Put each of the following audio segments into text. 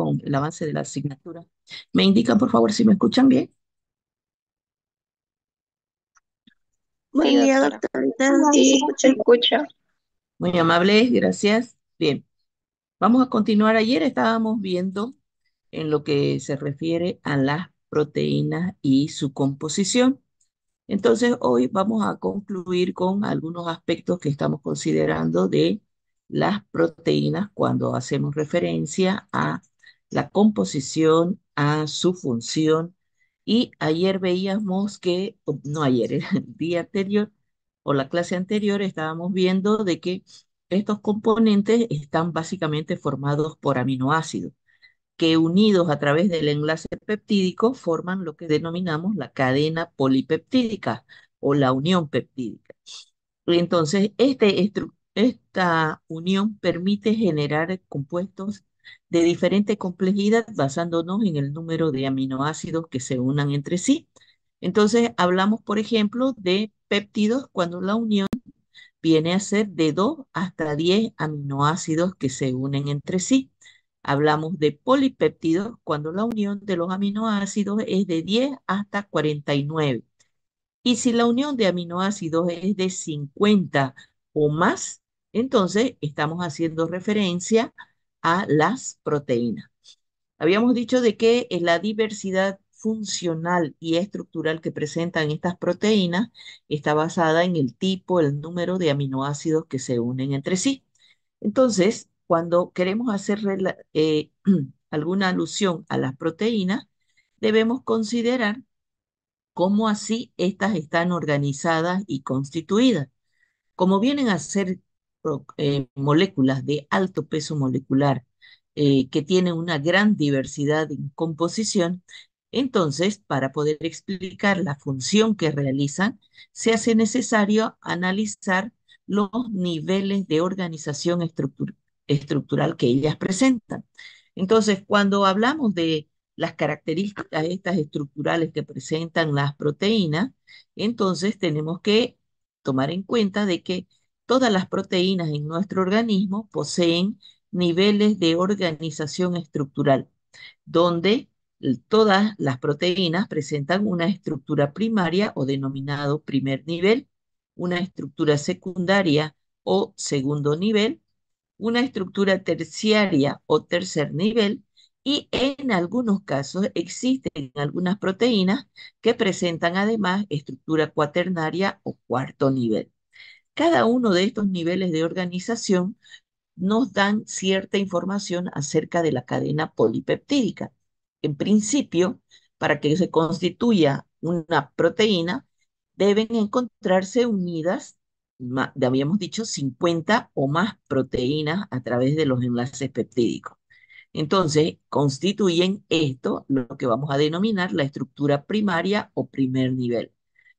con el avance de la asignatura. ¿Me indican, por favor, si me escuchan bien? Sí, Buen día, doctora. doctorita. ¿Sí se Sí, se escucha? escucha. Muy amables, gracias. Bien, vamos a continuar. Ayer estábamos viendo en lo que se refiere a las proteínas y su composición. Entonces, hoy vamos a concluir con algunos aspectos que estamos considerando de las proteínas cuando hacemos referencia a la composición, a su función. Y ayer veíamos que, no ayer, el día anterior o la clase anterior estábamos viendo de que estos componentes están básicamente formados por aminoácidos que unidos a través del enlace peptídico forman lo que denominamos la cadena polipeptídica o la unión peptídica. Entonces, esta unión permite generar compuestos de diferente complejidad basándonos en el número de aminoácidos que se unan entre sí. Entonces, hablamos, por ejemplo, de péptidos cuando la unión viene a ser de 2 hasta 10 aminoácidos que se unen entre sí. Hablamos de polipéptidos cuando la unión de los aminoácidos es de 10 hasta 49. Y si la unión de aminoácidos es de 50 o más, entonces estamos haciendo referencia a las proteínas. Habíamos dicho de que la diversidad funcional y estructural que presentan estas proteínas está basada en el tipo, el número de aminoácidos que se unen entre sí. Entonces, cuando queremos hacer alguna alusión a las proteínas, debemos considerar cómo así estas están organizadas y constituidas. Como vienen a ser moléculas de alto peso molecular que tienen una gran diversidad en composición, entonces, para poder explicar la función que realizan, se hace necesario analizar los niveles de organización estructural que ellas presentan. Entonces, cuando hablamos de las características estas estructurales que presentan las proteínas, entonces tenemos que tomar en cuenta de que todas las proteínas en nuestro organismo poseen niveles de organización estructural, donde todas las proteínas presentan una estructura primaria o denominado primer nivel, una estructura secundaria o segundo nivel, una estructura terciaria o tercer nivel, y en algunos casos existen algunas proteínas que presentan además estructura cuaternaria o cuarto nivel. Cada uno de estos niveles de organización nos dan cierta información acerca de la cadena polipeptídica. En principio, para que se constituya una proteína, deben encontrarse unidas, habíamos dicho, 50 o más proteínas a través de los enlaces peptídicos. Entonces, constituyen esto lo que vamos a denominar la estructura primaria o primer nivel,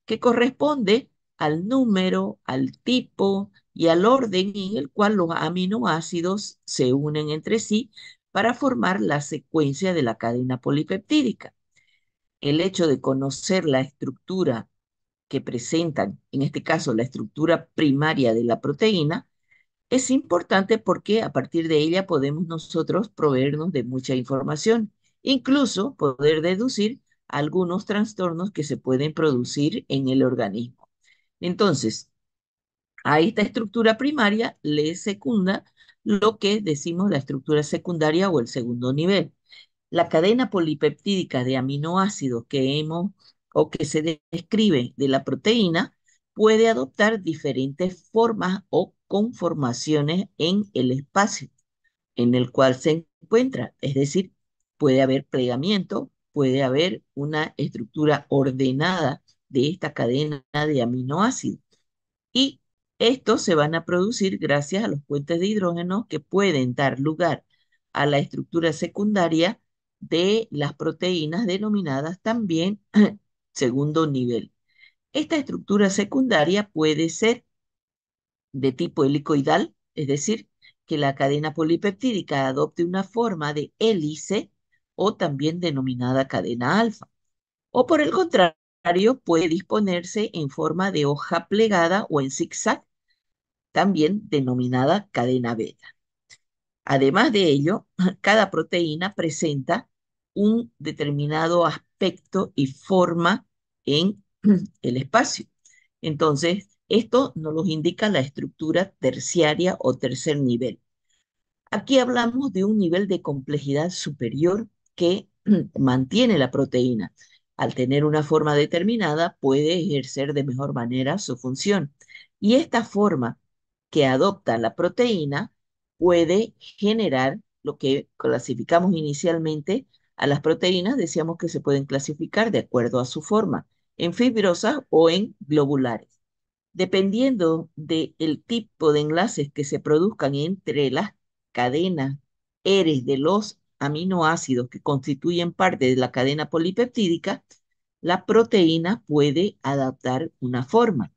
que corresponde al número, al tipo y al orden en el cual los aminoácidos se unen entre sí para formar la secuencia de la cadena polipeptídica. El hecho de conocer la estructura que presentan, en este caso la estructura primaria de la proteína, es importante porque a partir de ella podemos nosotros proveernos de mucha información, incluso poder deducir algunos trastornos que se pueden producir en el organismo. Entonces, a esta estructura primaria le secunda lo que decimos la estructura secundaria o el segundo nivel. La cadena polipeptídica de aminoácidos que hemos o que se describe de la proteína puede adoptar diferentes formas o conformaciones en el espacio en el cual se encuentra. Es decir, puede haber plegamiento, puede haber una estructura ordenada de esta cadena de aminoácidos. Y estos se van a producir gracias a los puentes de hidrógeno que pueden dar lugar a la estructura secundaria de las proteínas denominadas también segundo nivel. Esta estructura secundaria puede ser de tipo helicoidal, es decir, que la cadena polipeptídica adopte una forma de hélice o también denominada cadena alfa. O por el contrario, puede disponerse en forma de hoja plegada o en zigzag, también denominada cadena beta. Además de ello, cada proteína presenta un determinado aspecto y forma en el espacio. Entonces, esto nos lo indica la estructura terciaria o tercer nivel. Aquí hablamos de un nivel de complejidad superior que mantiene la proteína. Al tener una forma determinada, puede ejercer de mejor manera su función. Y esta forma que adopta la proteína puede generar lo que clasificamos inicialmente a las proteínas, decíamos que se pueden clasificar de acuerdo a su forma, en fibrosas o en globulares. Dependiendo del tipo de enlaces que se produzcan entre las cadenas eres de los aminoácidos que constituyen parte de la cadena polipeptídica, la proteína puede adaptar una forma.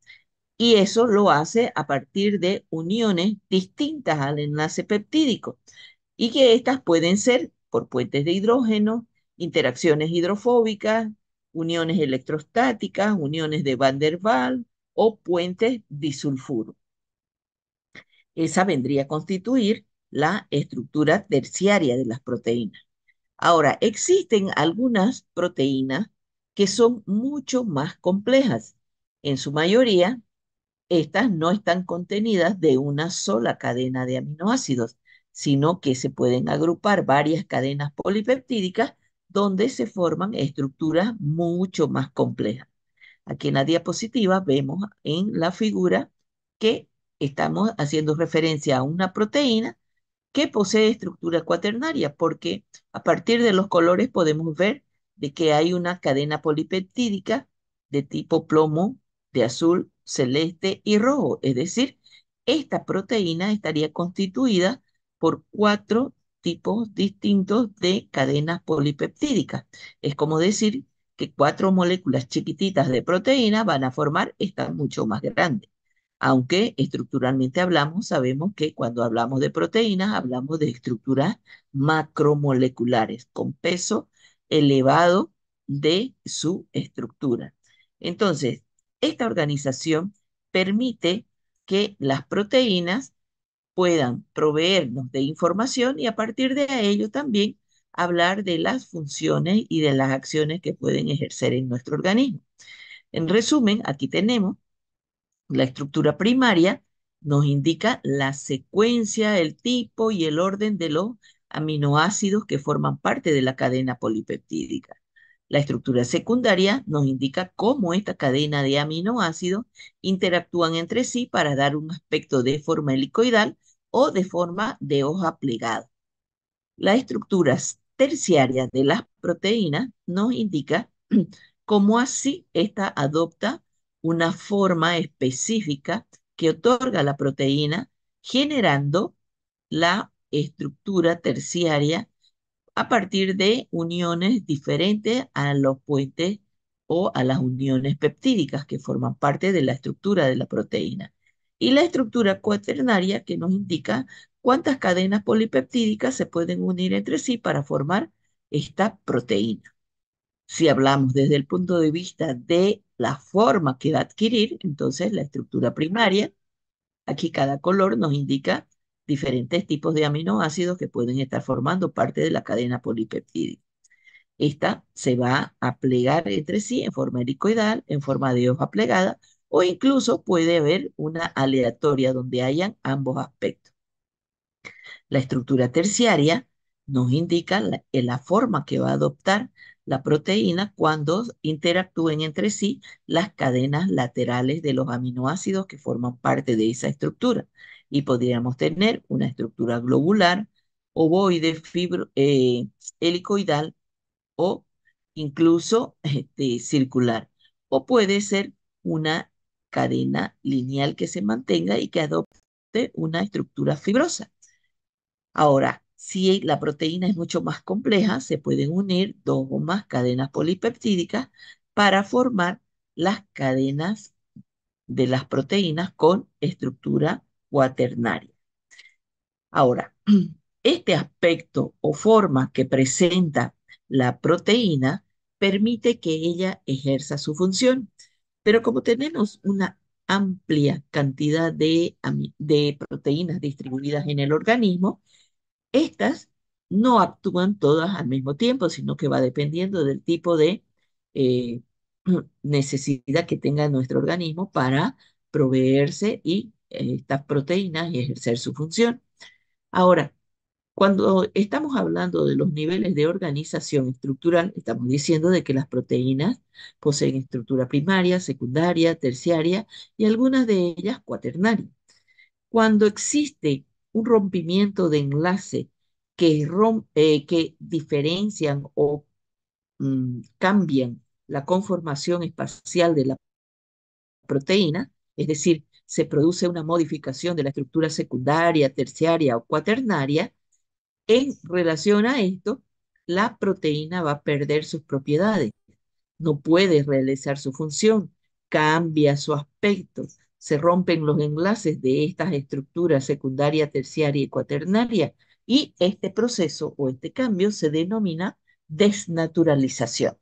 Y eso lo hace a partir de uniones distintas al enlace peptídico y que estas pueden ser por puentes de hidrógeno, interacciones hidrofóbicas, uniones electrostáticas, uniones de Van der Waals o puentes disulfuro. Esa vendría a constituir la estructura terciaria de las proteínas. Ahora, existen algunas proteínas que son mucho más complejas. En su mayoría, estas no están contenidas de una sola cadena de aminoácidos, sino que se pueden agrupar varias cadenas polipeptídicas donde se forman estructuras mucho más complejas. Aquí en la diapositiva vemos en la figura que estamos haciendo referencia a una proteína que posee estructura cuaternaria, porque a partir de los colores podemos ver de que hay una cadena polipeptídica de tipo plomo, de azul, celeste y rojo. Es decir, esta proteína estaría constituida por cuatro tipos distintos de cadenas polipeptídicas. Es como decir que cuatro moléculas chiquititas de proteína van a formar esta mucho más grande. Aunque estructuralmente hablamos, sabemos que cuando hablamos de proteínas, hablamos de estructuras macromoleculares con peso elevado de su estructura. Entonces, esta organización permite que las proteínas puedan proveernos de información y a partir de ello también hablar de las funciones y de las acciones que pueden ejercer en nuestro organismo. En resumen, aquí tenemos la estructura primaria nos indica la secuencia, el tipo y el orden de los aminoácidos que forman parte de la cadena polipeptídica. La estructura secundaria nos indica cómo esta cadena de aminoácidos interactúan entre sí para dar un aspecto de forma helicoidal o de forma de hoja plegada. Las estructuras terciarias de las proteínas nos indica cómo así ésta adopta una forma específica que otorga a la proteína, generando la estructura terciaria a partir de uniones diferentes a los puentes o a las uniones peptídicas que forman parte de la estructura de la proteína. Y la estructura cuaternaria que nos indica cuántas cadenas polipeptídicas se pueden unir entre sí para formar esta proteína. Si hablamos desde el punto de vista de la forma que va a adquirir, entonces la estructura primaria, aquí cada color nos indica diferentes tipos de aminoácidos que pueden estar formando parte de la cadena polipeptídica. Esta se va a plegar entre sí en forma helicoidal, en forma de hoja plegada, o incluso puede haber una aleatoria donde hayan ambos aspectos. La estructura terciaria nos indica la forma que va a adoptar la proteína cuando interactúen entre sí las cadenas laterales de los aminoácidos que forman parte de esa estructura. Y podríamos tener una estructura globular, ovoide, helicoidal o incluso circular. O puede ser una cadena lineal que se mantenga y que adopte una estructura fibrosa. Ahora, si la proteína es mucho más compleja, se pueden unir dos o más cadenas polipeptídicas para formar las cadenas de las proteínas con estructura cuaternaria. Ahora, este aspecto o forma que presenta la proteína permite que ella ejerza su función, pero como tenemos una amplia cantidad de proteínas distribuidas en el organismo, Estas no actúan todas al mismo tiempo, sino que va dependiendo del tipo de eh, necesidad que tenga nuestro organismo para proveerse y estas proteínas y ejercer su función. Ahora, cuando estamos hablando de los niveles de organización estructural, estamos diciendo de que las proteínas poseen estructura primaria, secundaria, terciaria y algunas de ellas cuaternaria. Cuando existe un rompimiento de enlace que diferencian o cambian la conformación espacial de la proteína, es decir, se produce una modificación de la estructura secundaria, terciaria o cuaternaria, en relación a esto, la proteína va a perder sus propiedades, no puede realizar su función, cambia su aspecto, se rompen los enlaces de estas estructuras secundaria, terciaria y cuaternaria, y este proceso o este cambio se denomina desnaturalización.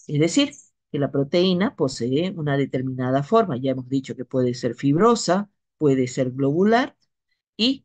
Es decir, que la proteína posee una determinada forma, ya hemos dicho que puede ser fibrosa, puede ser globular, y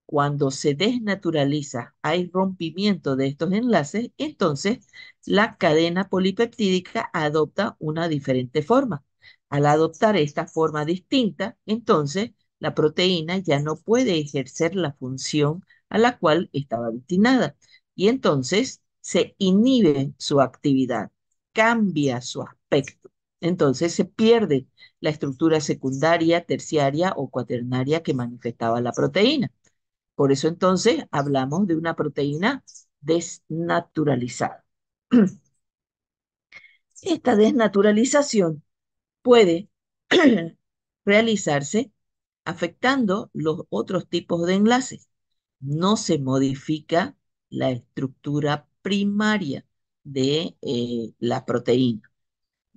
cuando se desnaturaliza, hay rompimiento de estos enlaces, entonces la cadena polipeptídica adopta una diferente forma. Al adoptar esta forma distinta, entonces la proteína ya no puede ejercer la función a la cual estaba destinada y entonces se inhibe su actividad, cambia su aspecto. Entonces se pierde la estructura secundaria, terciaria o cuaternaria que manifestaba la proteína. Por eso entonces hablamos de una proteína desnaturalizada. Esta desnaturalización puede realizarse afectando los otros tipos de enlaces. No se modifica la estructura primaria de la proteína,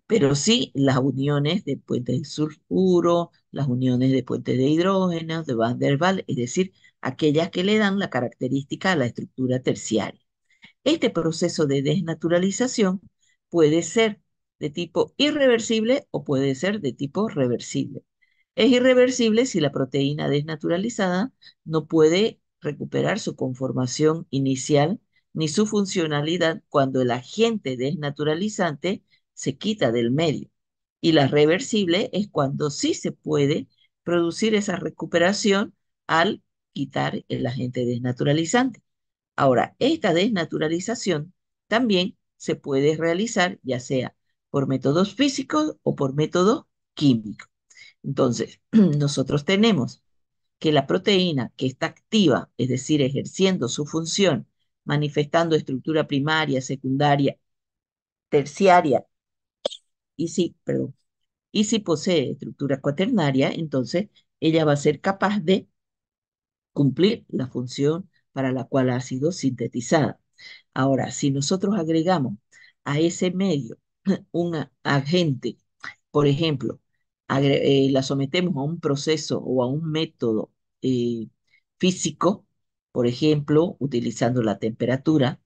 pero sí las uniones de puentes de sulfuro, las uniones de puentes de hidrógeno, de Van der Waals, es decir, aquellas que le dan la característica a la estructura terciaria. Este proceso de desnaturalización puede ser de tipo irreversible o puede ser de tipo reversible. Es irreversible si la proteína desnaturalizada no puede recuperar su conformación inicial ni su funcionalidad cuando el agente desnaturalizante se quita del medio. Y la reversible es cuando sí se puede producir esa recuperación al quitar el agente desnaturalizante. Ahora, esta desnaturalización también se puede realizar ya sea por métodos físicos o por métodos químicos. Entonces, nosotros tenemos que la proteína que está activa, es decir, ejerciendo su función, manifestando estructura primaria, secundaria, terciaria, perdón, y si posee estructura cuaternaria, entonces ella va a ser capaz de cumplir la función para la cual ha sido sintetizada. Ahora, si nosotros agregamos a ese medio un agente, por ejemplo, la sometemos a un proceso o a un método eh, físico, por ejemplo, utilizando la temperatura,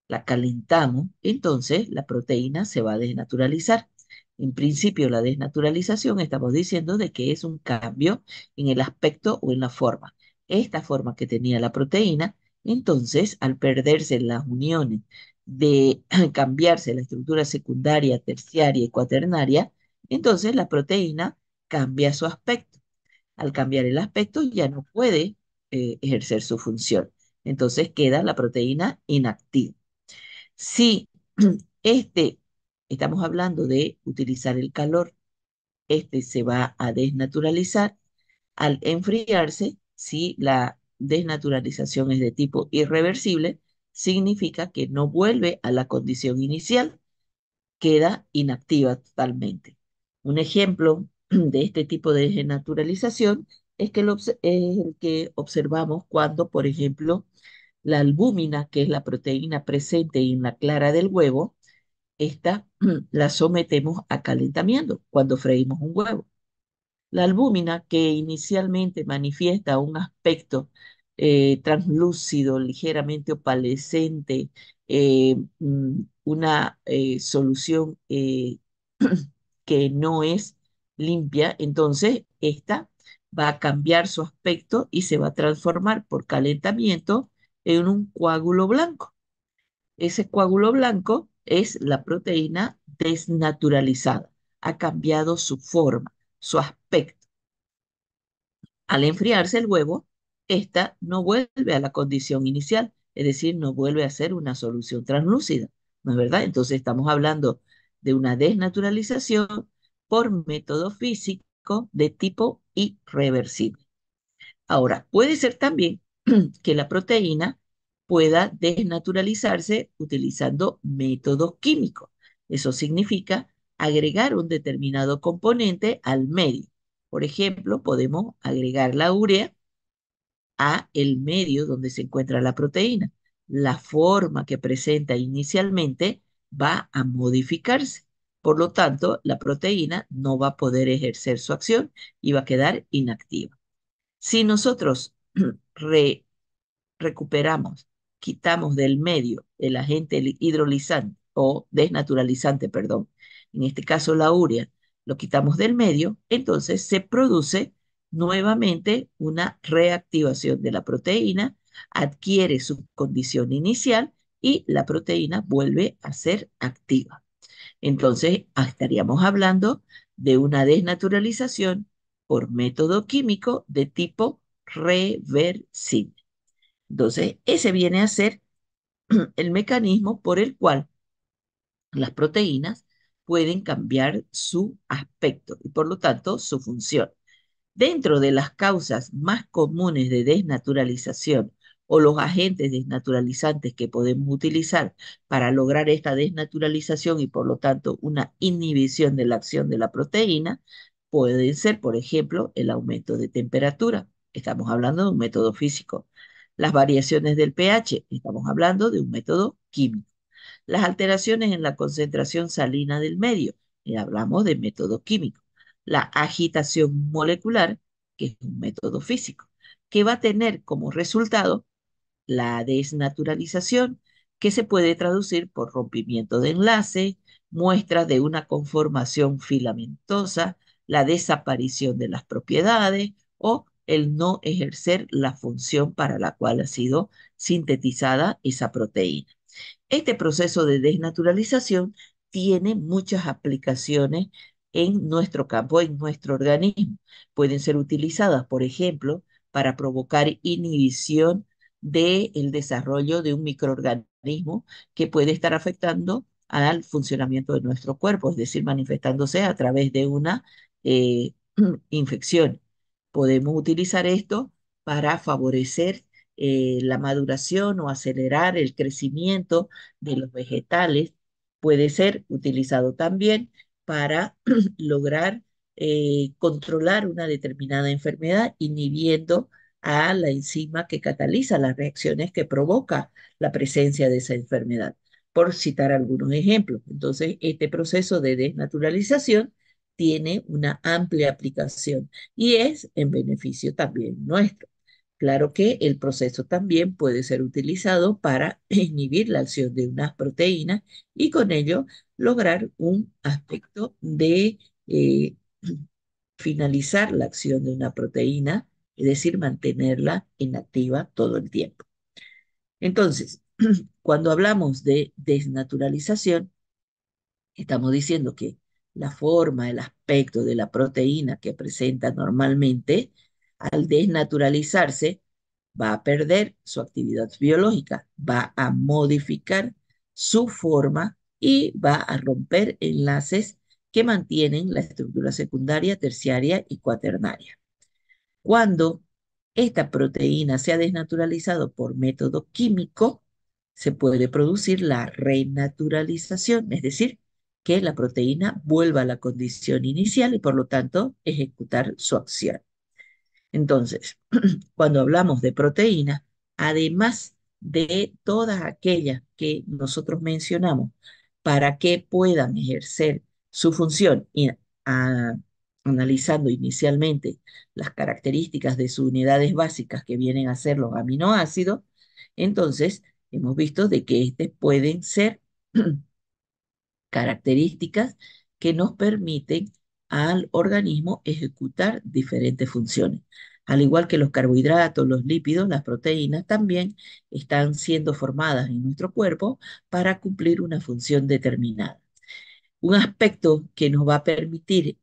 la calentamos, entonces la proteína se va a desnaturalizar. En principio, la desnaturalización estamos diciendo de que es un cambio en el aspecto o en la forma. Esta forma que tenía la proteína, entonces, al perderse las uniones de cambiarse la estructura secundaria, terciaria y cuaternaria, entonces la proteína cambia su aspecto. Al cambiar el aspecto ya no puede ejercer su función. Entonces queda la proteína inactiva. Si este, estamos hablando de utilizar el calor, este se va a desnaturalizar. Al enfriarse, si la desnaturalización es de tipo irreversible, significa que no vuelve a la condición inicial, queda inactiva totalmente. Un ejemplo de este tipo de desnaturalización es el que observamos cuando, por ejemplo, la albúmina, que es la proteína presente en la clara del huevo, esta la sometemos a calentamiento cuando freímos un huevo. La albúmina, que inicialmente manifiesta un aspecto translúcido, ligeramente opalescente, una solución que no es limpia, entonces esta va a cambiar su aspecto y se va a transformar por calentamiento en un coágulo blanco. Ese coágulo blanco es la proteína desnaturalizada. Ha cambiado su forma, su aspecto. Al enfriarse el huevo, esta no vuelve a la condición inicial, es decir, no vuelve a ser una solución translúcida, ¿no es verdad? Entonces estamos hablando de una desnaturalización por método físico de tipo irreversible. Ahora, puede ser también que la proteína pueda desnaturalizarse utilizando métodos químicos. Eso significa agregar un determinado componente al medio. Por ejemplo, podemos agregar la urea a el medio donde se encuentra la proteína. La forma que presenta inicialmente va a modificarse. Por lo tanto, la proteína no va a poder ejercer su acción y va a quedar inactiva. Si nosotros re recuperamos, quitamos del medio el agente hidrolizante o desnaturalizante, perdón, en este caso la urea, lo quitamos del medio, entonces se produce nuevamente una reactivación de la proteína, adquiere su condición inicial y la proteína vuelve a ser activa. Entonces, estaríamos hablando de una desnaturalización por método químico de tipo reversible. Entonces, ese viene a ser el mecanismo por el cual las proteínas pueden cambiar su aspecto y por lo tanto su función. Dentro de las causas más comunes de desnaturalización o los agentes desnaturalizantes que podemos utilizar para lograr esta desnaturalización y por lo tanto una inhibición de la acción de la proteína, pueden ser, por ejemplo, el aumento de temperatura. Estamos hablando de un método físico. Las variaciones del pH, estamos hablando de un método químico. Las alteraciones en la concentración salina del medio, y hablamos de método químico. La agitación molecular, que es un método físico, que va a tener como resultado la desnaturalización, que se puede traducir por rompimiento de enlace, muestras de una conformación filamentosa, la desaparición de las propiedades o el no ejercer la función para la cual ha sido sintetizada esa proteína. Este proceso de desnaturalización tiene muchas aplicaciones en nuestro campo, en nuestro organismo. Pueden ser utilizadas, por ejemplo, para provocar inhibición del desarrollo de un microorganismo que puede estar afectando al funcionamiento de nuestro cuerpo, es decir, manifestándose a través de una eh, infección. Podemos utilizar esto para favorecer la maduración o acelerar el crecimiento de los vegetales. Puede ser utilizado también para lograr controlar una determinada enfermedad, inhibiendo a la enzima que cataliza las reacciones que provoca la presencia de esa enfermedad, por citar algunos ejemplos. Entonces, este proceso de desnaturalización tiene una amplia aplicación y es en beneficio también nuestro. Claro que el proceso también puede ser utilizado para inhibir la acción de unas proteínas y con ello lograr un aspecto de eh, finalizar la acción de una proteína, es decir, mantenerla inactiva todo el tiempo. Entonces, cuando hablamos de desnaturalización, estamos diciendo que la forma, el aspecto de la proteína que presenta normalmente, al desnaturalizarse, va a perder su actividad biológica, va a modificar su forma y va a romper enlaces que mantienen la estructura secundaria, terciaria y cuaternaria. Cuando esta proteína se ha desnaturalizado por método químico, se puede producir la renaturalización, es decir, que la proteína vuelva a la condición inicial y por lo tanto ejecutar su acción. Entonces, cuando hablamos de proteínas, además de todas aquellas que nosotros mencionamos para que puedan ejercer su función, y analizando inicialmente las características de sus unidades básicas que vienen a ser los aminoácidos, entonces hemos visto de que estos pueden ser características que nos permiten al organismo ejecutar diferentes funciones. Al igual que los carbohidratos, los lípidos, las proteínas también están siendo formadas en nuestro cuerpo para cumplir una función determinada. Un aspecto que nos va a permitir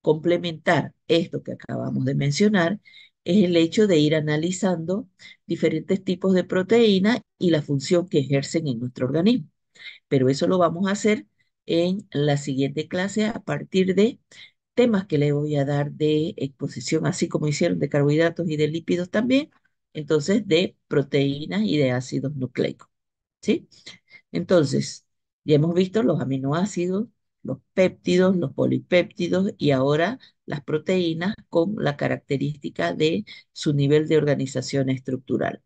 complementar esto que acabamos de mencionar es el hecho de ir analizando diferentes tipos de proteínas y la función que ejercen en nuestro organismo. Pero eso lo vamos a hacer en la siguiente clase a partir de temas que le voy a dar de exposición, así como hicieron de carbohidratos y de lípidos también, entonces de proteínas y de ácidos nucleicos. ¿Sí? Entonces, ya hemos visto los aminoácidos, los péptidos, los polipéptidos y ahora las proteínas con la característica de su nivel de organización estructural.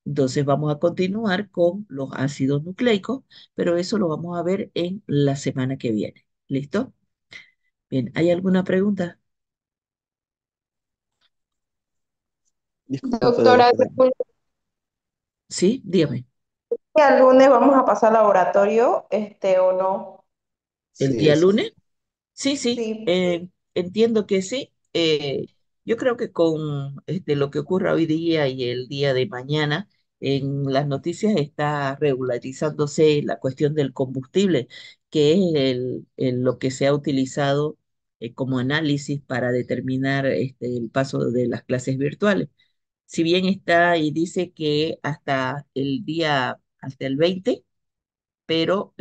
Entonces vamos a continuar con los ácidos nucleicos, pero eso lo vamos a ver en la semana que viene. ¿Listo? Bien, ¿hay alguna pregunta? Disculpe, Doctora, doctora. Sí, dígame. ¿el lunes vamos a pasar al laboratorio, o no? ¿El Sí, día sí. lunes? Sí, sí, Sí, entiendo que sí. Yo creo que con lo que ocurra hoy día y el día de mañana, en las noticias está regularizándose la cuestión del combustible, que es lo que se ha utilizado como análisis para determinar el paso de las clases virtuales. Si bien está y dice que hasta el 20, pero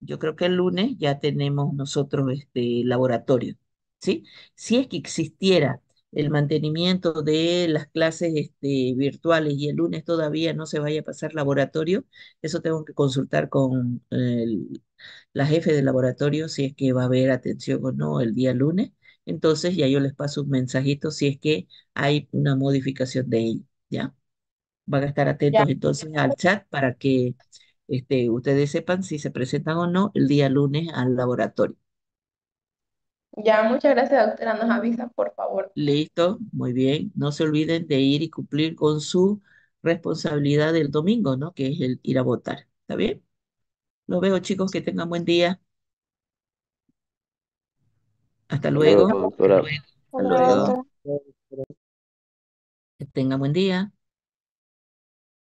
yo creo que el lunes ya tenemos nosotros este laboratorio, ¿sí? Si es que existiera el mantenimiento de las clases virtuales y el lunes todavía no se vaya a pasar laboratorio, eso tengo que consultar con la jefe del laboratorio si es que va a haber atención o no el día lunes. Entonces ya yo les paso un mensajito si es que hay una modificación de ello, ¿ya? Van a estar ya, atentos entonces al chat para que ustedes sepan si se presentan o no el día lunes al laboratorio. ya, muchas gracias, doctora. Nos avisa, por favor. Listo, muy bien. No se olviden de ir y cumplir con su responsabilidad del domingo, ¿no? Que es el ir a votar. ¿Está bien? Los veo, chicos, que tengan buen día. Hasta Hasta luego, luego. doctora. Hasta Hasta luego, luego. doctora. Que tengan buen día.